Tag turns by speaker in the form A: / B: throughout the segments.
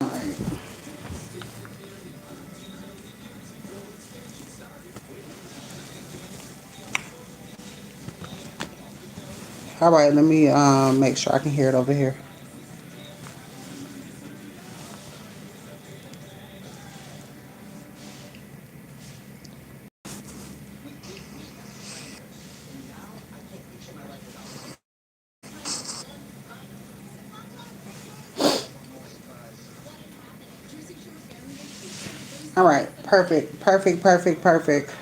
A: Alright. Alright, let me make sure I can hear it over here. Alright, perfect, perfect, perfect, perfect.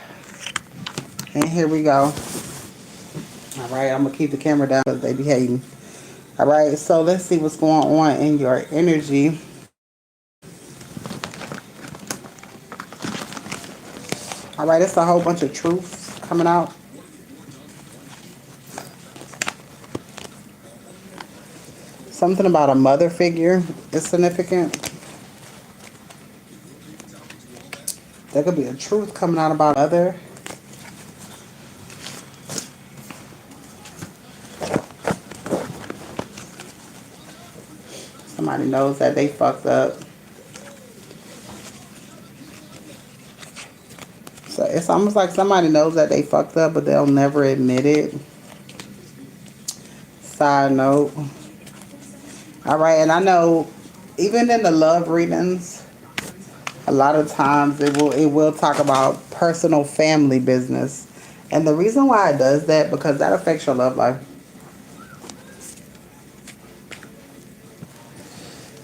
A: And here we go. Alright, I'm gonna keep the camera down because they be hating. Alright, so let's see what's going on in your energy. Alright, it's a whole bunch of truths coming out. Something about a mother figure is significant. There could be a truth coming out about other. Somebody knows that they fucked up. So it's almost like somebody knows that they fucked up, but they'll never admit it. Side note. All right, and I know even in the love readings, a lot of times it will talk about personal family business. And the reason why it does that, because that affects your love life.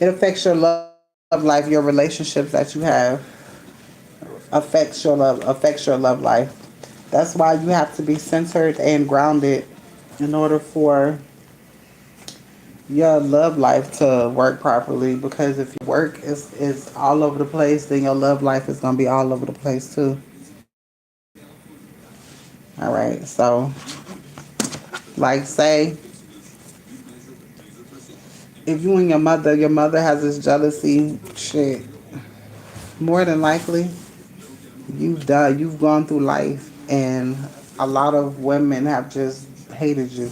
A: It affects your love life, your relationships that you have affects your love life. That's why you have to be centered and grounded in order for your love life to work properly, because if your work is all over the place, then your love life is gonna be all over the place too. All right, so like say if you and your mother has this jealousy shit, more than likely you've gone through life and a lot of women have just hated you,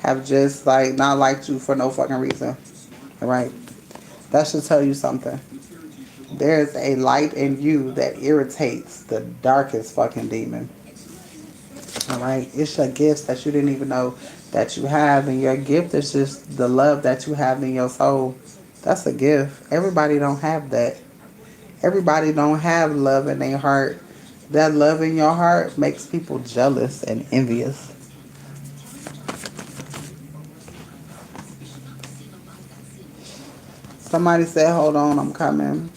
A: have just like not liked you for no fucking reason. All right, that should tell you something. There's a light in you that irritates the darkest fucking demon. All right. It's your gifts that you didn't even know that you have. And your gift is just the love that you have in your soul. That's a gift. Everybody don't have that. Everybody don't have love in their heart. That love in your heart makes people jealous and envious. Somebody said, hold on, I'm coming.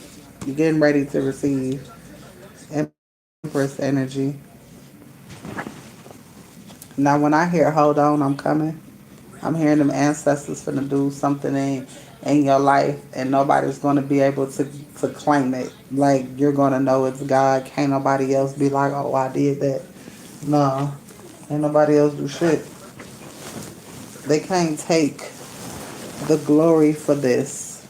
A: You're getting ready to receive Empress energy. Now, when I hear hold on, I'm coming, I'm hearing them ancestors finna do something in your life, and nobody's gonna be able to claim it. Like you're gonna know it's God. Can't nobody else be like, oh, I did that. No, ain't nobody else do shit. They can't take the glory for this.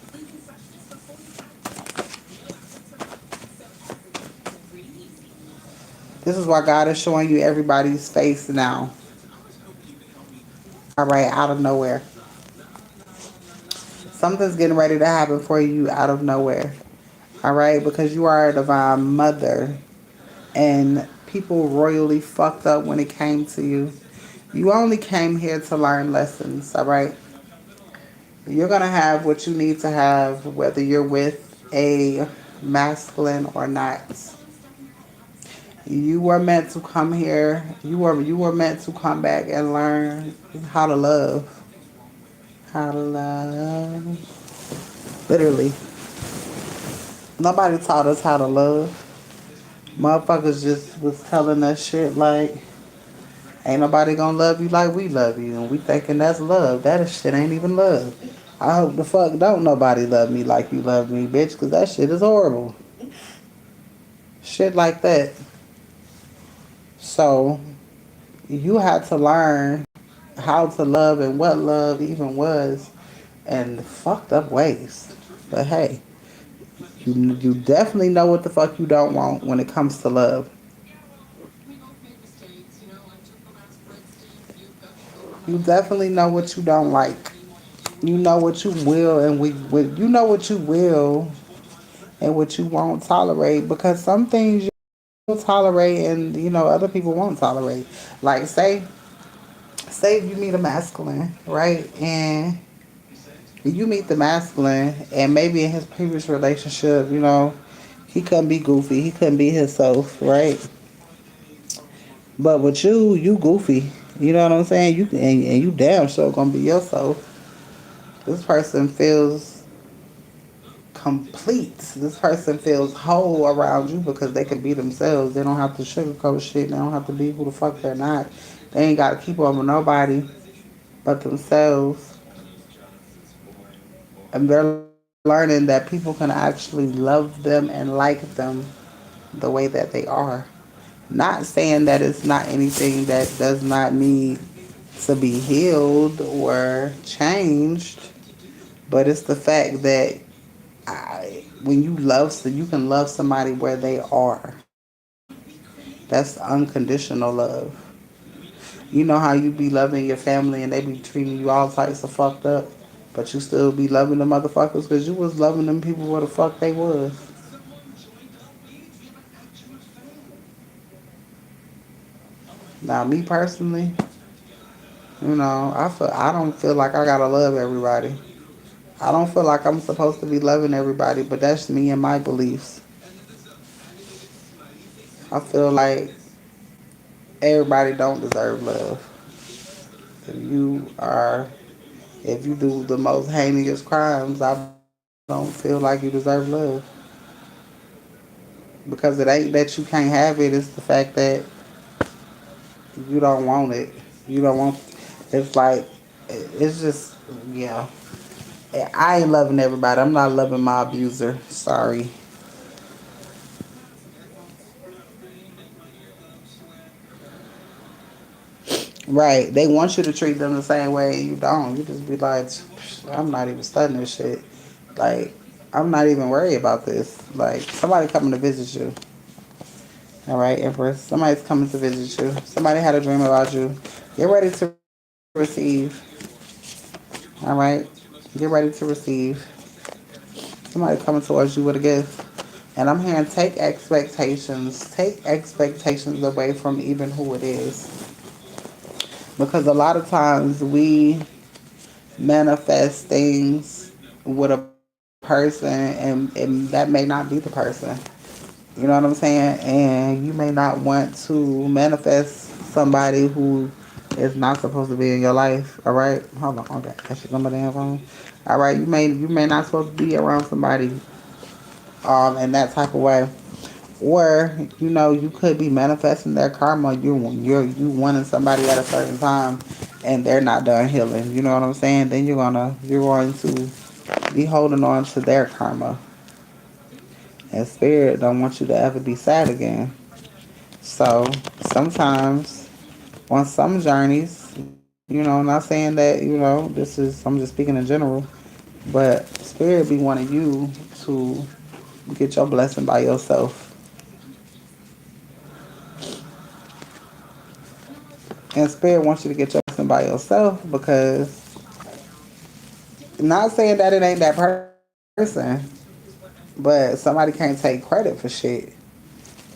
A: This is why God is showing you everybody's face now. All right, out of nowhere, something's getting ready to happen for you out of nowhere. All right, because you are a divine mother, and people royally fucked up when it came to you. You only came here to learn lessons, all right? You're going to have what you need to have, whether you're with a masculine or not. You were meant to come here. You were meant to come back and learn how to love. How to love. Literally. Nobody taught us how to love. Motherfuckers just was telling us shit like, ain't nobody gonna love you like we love you. And we thinking that's love. That shit ain't even love. I hope the fuck don't nobody love me like you love me, bitch, because that shit is horrible. Shit like that. So, you had to learn how to love and what love even was in fucked up ways. But hey, you definitely know what the fuck you don't want when it comes to love. You definitely know what you don't like. You know what you will and you know what you will and what you won't tolerate, because some things you'll tolerate and other people won't tolerate. Like say if you meet a masculine, right? And you meet the masculine and maybe in his previous relationship, he couldn't be goofy, he couldn't be himself, right? But with you goofy. You know what I'm saying? And you damn sure gonna be yourself. This person feels complete. This person feels whole around you because they can be themselves. They don't have to sugarcoat shit. They don't have to be who the fuck they're not. They ain't gotta keep up with nobody but themselves. And they're learning that people can actually love them and like them the way that they are. Not saying that it's not anything that does not need to be healed or changed, but it's the fact that when you love, so you can love somebody where they are. That's unconditional love. You know how you be loving your family and they be treating you all types of fucked up, but you still be loving the motherfuckers because you was loving them people where the fuck they was. Now, me personally, I don't feel like I gotta love everybody. I don't feel like I'm supposed to be loving everybody, but that's me and my beliefs. I feel like everybody don't deserve love. If you are, if you do the most heinous crimes, I don't feel like you deserve love. Because it ain't that you can't have it, it's the fact that you don't want it. You don't want, it's like, it's just, yeah. I ain't loving everybody. I'm not loving my abuser. Sorry. Right. They want you to treat them the same way and you don't. You just be like, I'm not even studying this shit. Like, I'm not even worried about this. Like, somebody coming to visit you. All right, Empress. Somebody's coming to visit you. Somebody had a dream about you. Get ready to receive. All right. Get ready to receive. Somebody coming towards you with a gift. And I'm hearing take expectations away from even who it is. Because a lot of times we manifest things with a person and that may not be the person. You know what I'm saying? And you may not want to manifest somebody who is not supposed to be in your life. All right, hold on, okay, that shit on my damn phone. All right, you may not supposed to be around somebody in that type of way. Or you could be manifesting their karma. You wanting somebody at a certain time, and they're not done healing. You know what I'm saying? Then you're going to be holding on to their karma, and spirit don't want you to ever be sad again. So sometimes on some journeys, not saying that this is, I'm just speaking in general, but spirit be wanting you to get your blessing by yourself. And spirit wants you to get your blessing by yourself because, not saying that it ain't that person, but somebody can't take credit for shit.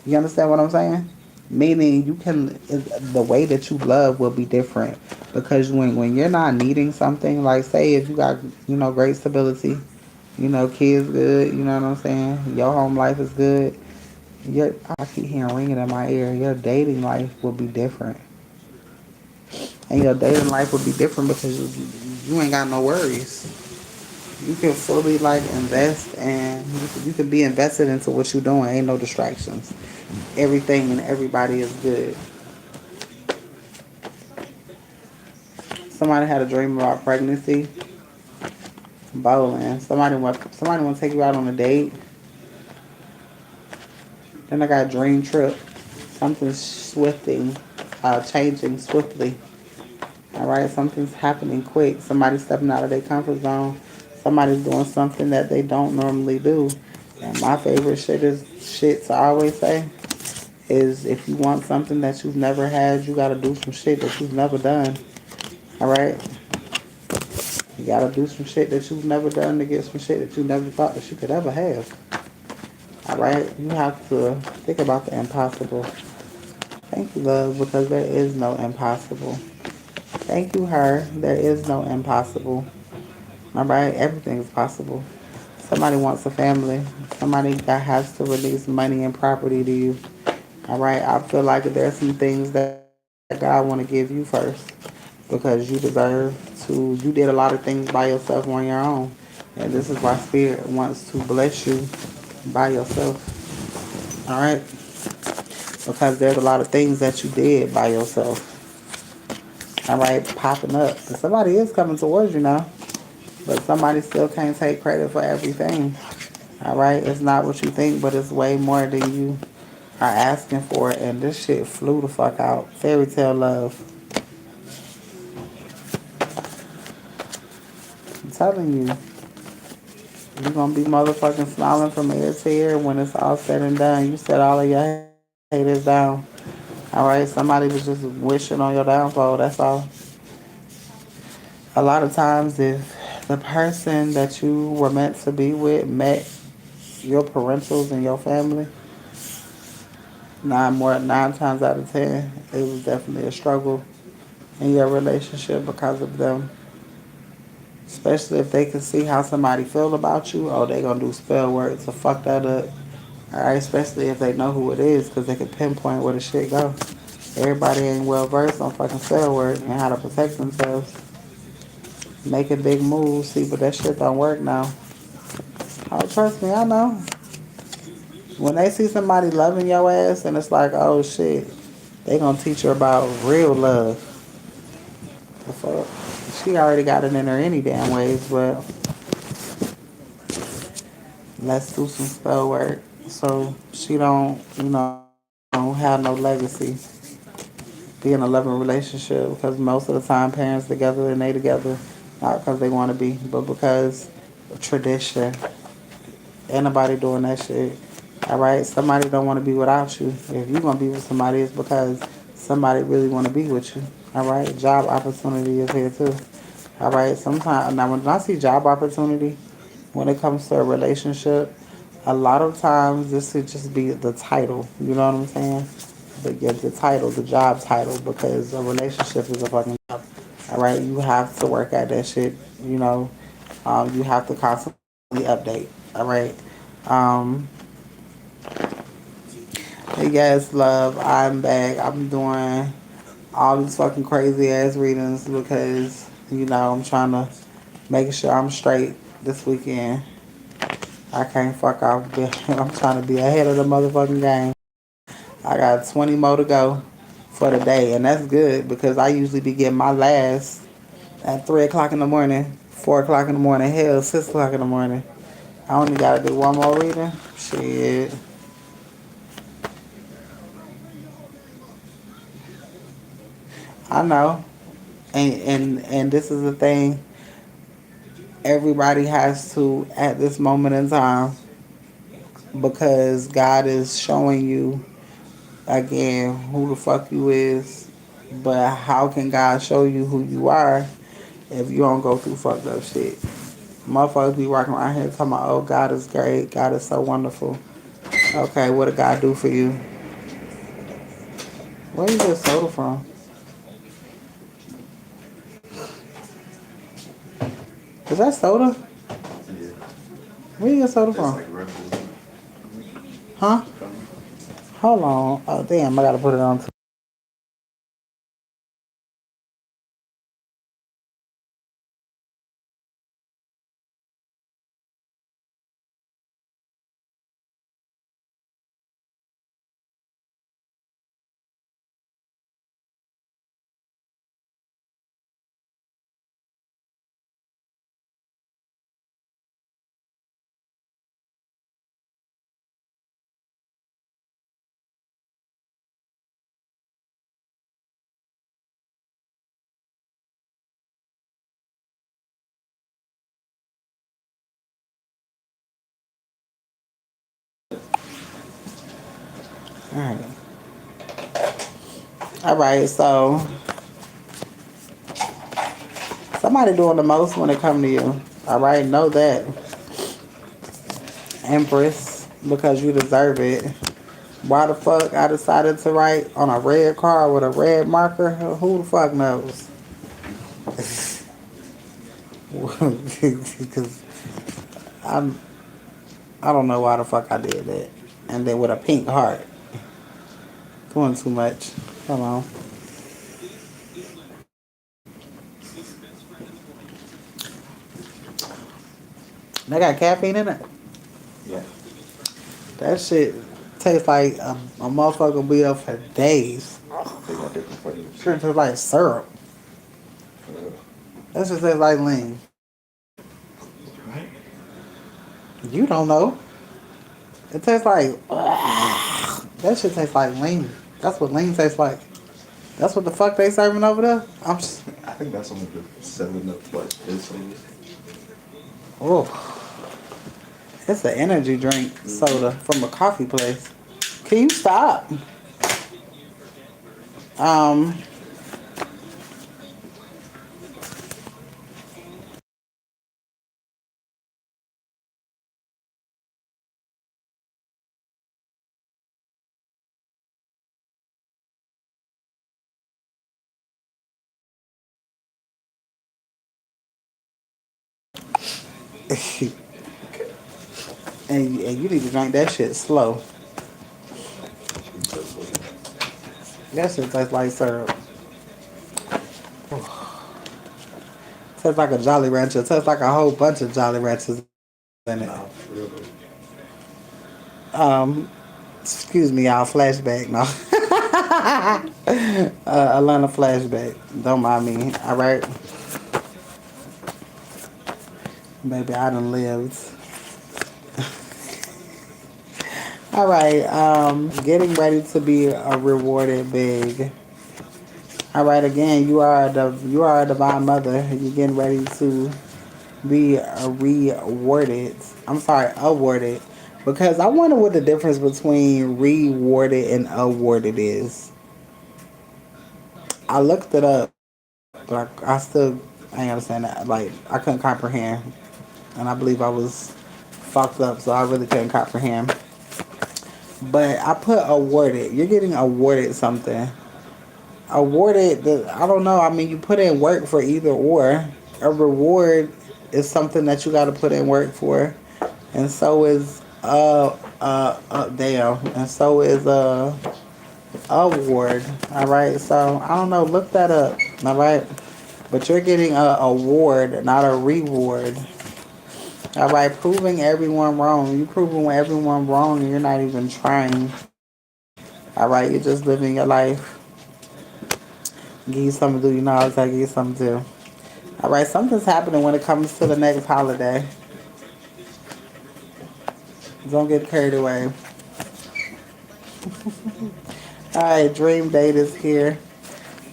A: You understand what I'm saying? Meaning the way that you love will be different because when you're not needing something, like say if you got great stability, kids good, you know what I'm saying, your home life is good, your I keep hearing ringing in my ear, your dating life will be different. And your dating life will be different because you ain't got no worries. You can fully like invest and you can be invested into what you're doing. Ain't no distractions. Everything and everybody is good. Somebody had a dream about pregnancy, bowling. Somebody want to take you out on a date. Then I got a dream trip. Something's changing swiftly. All right, something's happening quick. Somebody's stepping out of their comfort zone. Somebody's doing something that they don't normally do. And my favorite shit to always say is if you want something that you've never had, you got to do some shit that you've never done. All right, You gotta do some shit that you've never done to get some shit that you never thought that you could ever have. Alright? You have to think about the impossible. Thank you, love, because there is no impossible. Thank you, her. There is no impossible. Alright? Everything is possible. Somebody wants a family. Somebody that has to release money and property to you. Alright? I feel like there's some things that God want to give you first. Because you deserve to, you did a lot of things by yourself on your own. And this is why Spirit wants to bless you by yourself. All right? Because there's a lot of things that you did by yourself. All right? Popping up. And somebody is coming towards you now. But somebody still can't take credit for everything. All right? It's not what you think, but it's way more than you are asking for. And this shit flew the fuck out. Fairy tale love. I'm telling you. You're gonna be motherfucking smiling from ear to ear when it's all said and done. You set all of your haters down. Alright, somebody was just wishing on your downfall, that's all. A lot of times if the person that you were meant to be with met your parentals and your family, nine times out of 10, it was definitely a struggle in your relationship because of them. Especially if they can see how somebody feel about you, oh, they gonna do spell work to fuck that up. Alright, especially if they know who it is, because they can pinpoint where the shit go. Everybody ain't well versed on fucking spell work and how to protect themselves. Making big moves, see, but that shit don't work now. Oh, trust me, I know. When they see somebody loving your ass and it's like, oh shit, they gonna teach her about real love. The fuck? She already got it in her any damn ways, but let's do some spell work so she don't, have no legacy be in a loving relationship, because most of the time parents together and they together not because they want to be, but because of tradition. Ain't nobody doing that shit. All right, somebody don't want to be without you. If you gonna be with somebody, it's because somebody really want to be with you. All right, job opportunity is here too. All right, sometimes now when I see job opportunity, when it comes to a relationship, a lot of times this should just be the title. You know what I'm saying? The title, the job title, because a relationship is a fucking job. All right, you have to work at that shit. You know, you have to constantly update. All right. Um, hey guys, love. I'm back. I'm doing all these fucking crazy ass readings because I'm trying to make sure I'm straight this weekend. I can't fuck off. I'm trying to be ahead of the motherfucking game. I got 20 more to go for the day, and that's good because I usually be getting my last at 3 o'clock in the morning, 4 o'clock in the morning, hell, 6 o'clock in the morning. I only gotta do one more reading. Shit. I know. And this is the thing. Everybody has to at this moment in time, because God is showing you again who the fuck you is. But how can God show you who you are if you don't go through fucked up shit? Motherfuckers be walking around here talking about, oh, God is great, God is so wonderful. Okay, what did God do for you? Where you get soda from? Is that soda? Where you get soda from? Huh? Hold on. Oh, damn, I gotta put it on. Alright. Alright, so somebody doing the most when it come to you. All right, know that, Empress, because you deserve it. Why the fuck I decided to write on a red card with a red marker? Who the fuck knows? Because I'm, I don't know why the fuck I did that. And then with a pink heart. Doing too much. Come on. They got caffeine in it.
B: Yeah.
A: That shit tastes like a motherfucker will be up for days.
B: They got different flavors.
A: Sure tastes like syrup.
B: Uh,
A: That shit tastes like lean.
B: right?
A: You don't know. It tastes like that shit tastes like lean. That's what lean tastes like. That's what the fuck they serving over there. I'm just
B: I think that's only the 7 Up what is flavors.
A: oh, it's an energy drink soda from a coffee place. Can you stop? Um,
B: Okay.
A: and you need to drink that shit slow.
B: So,
A: That shit tastes like syrup. Tastes like a Jolly Rancher. Tastes like a whole bunch of Jolly Ranchers in it.
B: nah, for real though.
A: Um, excuse me, y'all. Flashback. No. Atlanta flashback. Don't mind me. All right. Maybe I done lived. All right. Getting ready to be rewarded big. All right. Again, you are a divine mother. You're getting ready to be rewarded. I'm sorry, awarded. Because I wonder what the difference between rewarded and awarded is. I looked it up, but I still I ain't understand that. Like I couldn't comprehend, and I believe I was fucked up, so I really couldn't comprehend. But I put awarded. You're getting awarded something. Awarded. I don't know. I mean, you put in work for either or. A reward is something that you got to put in work for, and so is damn, and so is award. All right. So I don't know. Look that up. All right. But you're getting a award, not a reward. All right, proving everyone wrong. You proving everyone wrong, and you're not even trying. All right, you're just living your life. Give you something to do. You know, I was like, give you something to do. All right, something's happening when it comes to the next holiday. Don't get carried away. All right, dream date is here.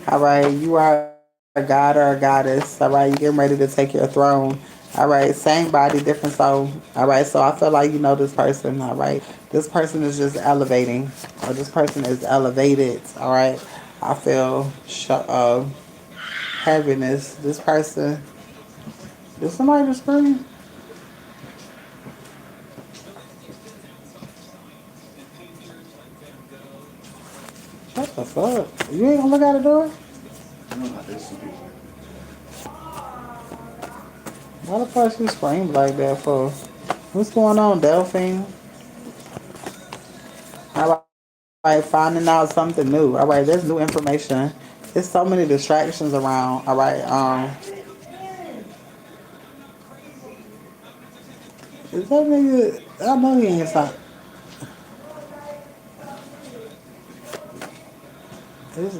A: All right, you are a god or a goddess. All right, you getting ready to take your throne. All right, same body, different soul. All right, so I feel like you know this person. All right, this person is just elevating, or this person is elevated. All right, I feel heaviness. This person, did somebody just scream? What the fuck? You ain't gonna look at the door?
B: No, there's some people.
A: Why the fuck she screamed like that for? What's going on, Delphine? All right, finding out something new. All right, there's new information. There's so many distractions around. All right, is that nigga? I know he ain't stop. It's,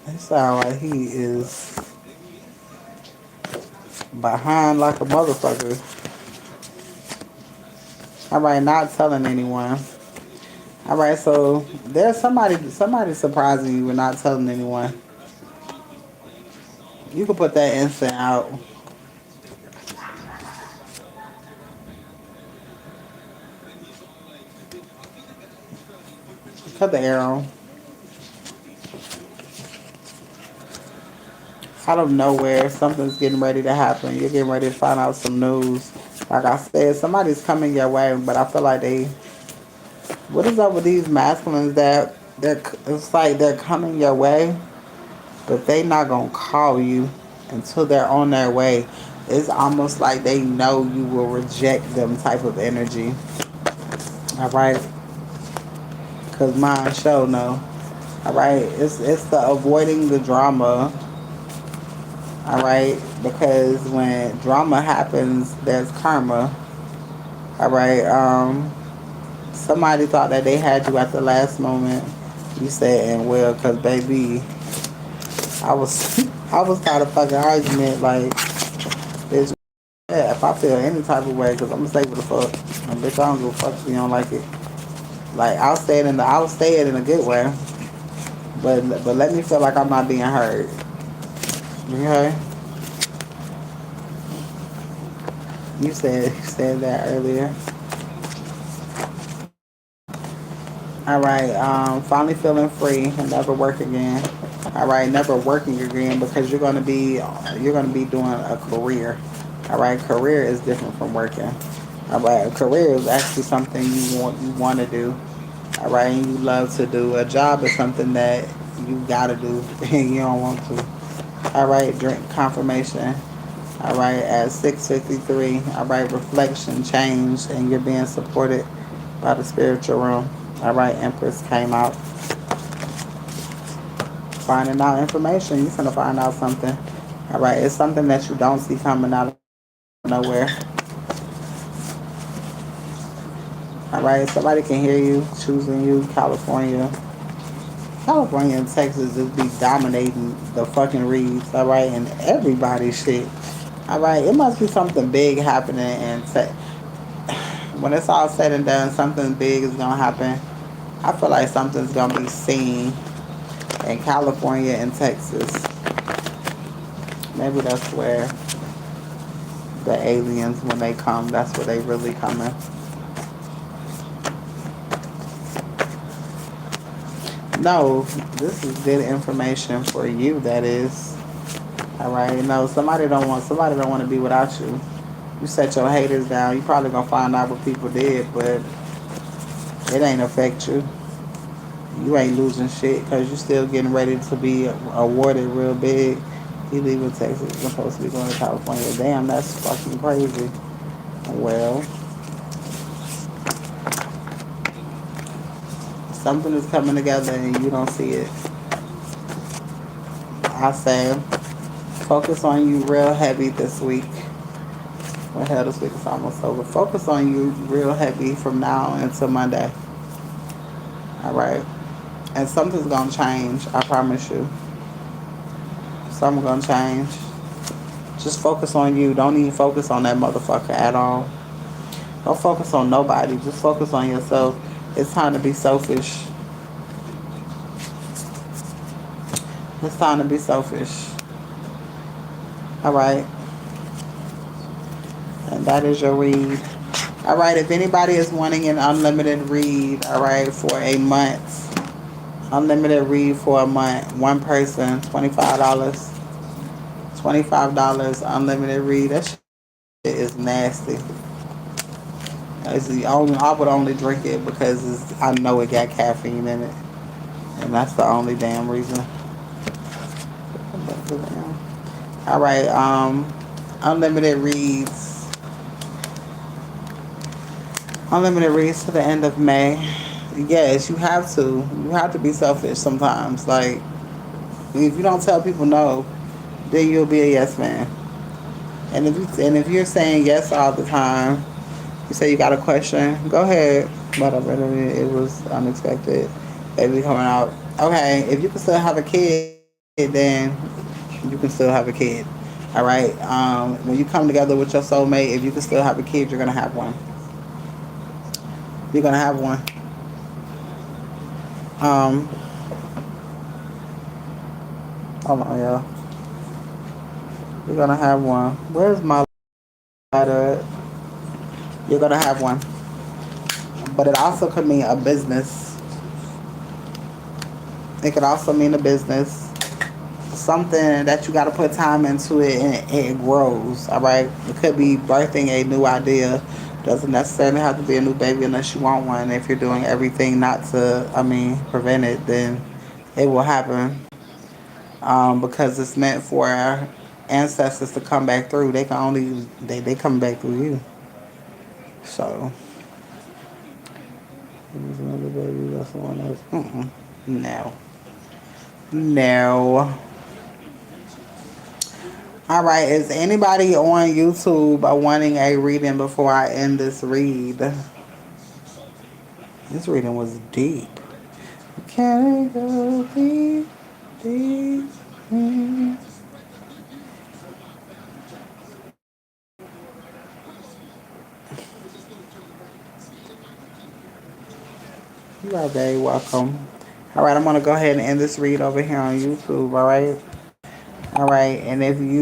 A: it sound like he is behind like a motherfucker. All right, not telling anyone. All right, so there's somebody surprising you with not telling anyone. You can put that instant out. Cut the arrow. out of nowhere, something's getting ready to happen. You're getting ready to find out some news. Like I said, somebody's coming your way, but I feel like they. What is up with these masculines that they're? It's like they're coming your way, but they not gonna call you until they're on their way. It's almost like they know you will reject them type of energy. All right, cause mine show no. All right, it's the avoiding the drama. All right, because when drama happens, there's karma. All right, somebody thought that they had you at the last moment. You said, and well, cause baby, I was I was kind of fucking argument like, bitch, yeah, if I feel any type of way, cause I'm gonna say what the fuck, and bitch, I don't give a fuck if you don't like it. Like I'll say it in a good way, but let me feel like I'm not being heard. Okay, you said that earlier. All right, finally feeling free and never work again. All right, never working again because you're gonna be doing a career. All right, career is different from working. All right, a career is actually something you want to do. All right, and you love to do. A job is something that you gotta do and you don't want to. All right, drink confirmation. All right, at 6:53. All right, reflection, change, and you're being supported by the spiritual room. All right, Empress came out, finding out information. You're gonna find out something. All right, it's something that you don't see coming out of nowhere. All right, somebody can hear you, choosing you, California. California and Texas just be dominating the fucking reads, all right, and everybody's shit. All right, it must be something big happening, and when it's all said and done, something big is gonna happen. I feel like something's gonna be seen in California and Texas. Maybe that's where the aliens, when they come, that's where they really coming. No, this is good information for you. That is. All right. No, somebody don't want to be without you. You set your haters down. You probably gonna find out what people did, but it ain't affect you. You ain't losing shit because you still getting ready to be awarded real big. You leaving Texas, you're supposed to be going to California. Damn, that's fucking crazy. Well, something is coming together and you don't see it. I say, focus on you real heavy this week. Well, hell, this week is almost over. Focus on you real heavy from now until Monday. All right, and something's gonna change. I promise you. Something's gonna change. Just focus on you. Don't even focus on that motherfucker at all. Don't focus on nobody. Just focus on yourself. It's time to be selfish. It's time to be selfish. All right. And that is your read. All right. If anybody is wanting an unlimited read, all right, for a month, unlimited read for a month, one person, $25. $25 unlimited read. That shit is nasty. It's the only, I would only drink it because I know it got caffeine in it. And that's the only damn reason. All right, unlimited reads. Unlimited reads to the end of May. Yes, you have to. You have to be selfish sometimes. Like, if you don't tell people no, then you'll be a yes man. And if you're saying yes all the time, you say you got a question, go ahead. Whatever it was unexpected. Baby coming out. Okay, if you can still have a kid, then you can still have a kid. All right. When you come together with your soulmate, if you can still have a kid, you're gonna have one. You're gonna have one. Um, Hold on, y'all. You're gonna have one. Where's my letter? You're gonna have one. But it also could mean a business. It could also mean a business. something that you got to put time into it, and it grows. All right, it could be birthing a new idea. Doesn't necessarily have to be a new baby unless you want one. If you're doing everything not to, prevent it, then it will happen. Because it's meant for our ancestors to come back through. They can only they come back through you. So there's another baby. That's the one else. No, no. All right. Is anybody on YouTube wanting a reading before I end this read? This reading was deep. Can it go deep, deep? Mm. You are very welcome. All right, I'm gonna go ahead and end this read over here on YouTube. All right, all right, and if you